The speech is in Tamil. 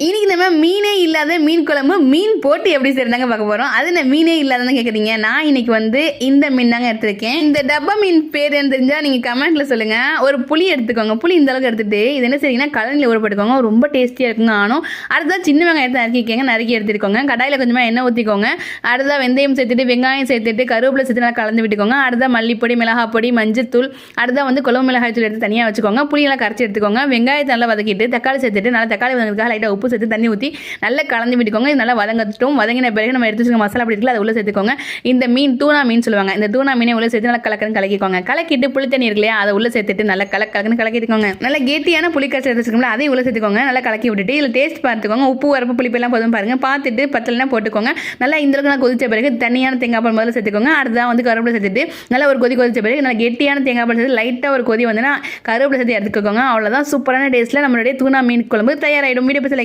இன்னைக்கு நம்ம மீனே இல்லாத மீன் குழம்பு மீன் போட்டு எப்படி செய்யறாங்க பார்க்க போறோம். அது நான் மீனே இல்லாதன்னு கேட்குறீங்க. நான் இன்னைக்கு இந்த மீன் தாங்க எடுத்திருக்கேன். இந்த டப்பா மீன் பேர் என்ன தெரிஞ்சா நீங்க கமெண்ட்ல சொல்லுங்க. ஒரு புளி எடுத்துக்கோங்க. புளி இந்த அளவுக்கு எடுத்துட்டு இது என்ன செய்யுங்கன்னா கலனில் ஊறப்பட்டுக்கோங்க. ரொம்ப டேஸ்டியா இருக்குங்க. ஆனும் அடுத்ததான் சின்ன வெங்காயத்தை நறுக்கிக்கோங்க. நறுக்கி எடுத்துக்கோங்க. கடாயில் கொஞ்சமா எண்ணெய் ஊற்றிக்கோங்க. அடுத்தா வெந்தயம் சேர்த்துட்டு வெங்காயம் சேர்த்துட்டு கருவேப்பிலை சேர்த்து நல்லா கலந்து விட்டுக்கோங்க. அடுத்தா மல்லிப்பொடி மிளகாய் பொடி மஞ்சத்தூள் அடுத்தா குழம்பு மிளகாய் தூள் எடுத்து தனியாக வச்சுக்கோங்க. புளியெல்லாம் கரைச்சி எடுத்துக்கோங்க. வெங்காயத்தை நல்லா வதக்கிட்டு தக்காளி சேர்த்துட்டு நல்லா தக்காளி வதங்கிறதுக்காக லைட்டாக உப்பு சேர்த்து தண்ணி ஊற்றி நல்லா கலந்து விட்டுக்கோங்க. இது நல்லா வதங்கட்டும். வதங்கின பிறகு நம்ம எடுத்து வச்சுக்க மசாலா அப்படி இருக்குல்ல அதை உள்ள சேர்த்துக்கோங்க. இந்த மீன் தூணா மீன் சொல்லுவாங்க. இந்த தூணா மீனை உள்ள சேர்த்து நல்லா கலக்கிக்கோங்க. கலக்கிட்டு புளி தண்ணி இருக்கு இல்லையா அதை உள்ள சேர்த்துட்டு நல்லா கலக்குன்னு கலக்கிட்டுக்கோங்க. நல்லா கேட்டியான புளிக்காய்ச்சி எடுத்துக்கோங்க. அதையும் உள்ள சேர்த்துக்கோங்க. நல்லா கலக்கி விட்டுட்டு இதில் டேஸ்ட் பார்த்துக்கோங்க. உப்பு வரப்பு புளிப்பெல்லாம் போதும் பாருங்க. பார்த்துட்டு பத்தலைனா போட்டுக்கோங்க. நல்லா இந்த அளவுக்கு நான் கொதிச்ச பிறகு தனியான தேங்காய் பால் முதல்ல சேர்த்துக்கோங்க. அடுத்ததான் கருவேப்பிலை சேர்த்துட்டு நல்லா ஒரு கொதிச்ச பிறகு நல்லா கெட்டியான தேங்காய் பால் சேர்த்து லைட்டாக ஒரு கொதி வந்துன்னா கருவேப்பிலை சேர்த்து எடுத்துக்கோங்க. அவ்வளோதான். சூப்பரான டேஸ்ட்டில் நம்மளுடைய தூணா மீன் குழம்பு தயாராகிடும். வீடியோ பற்றி லைக்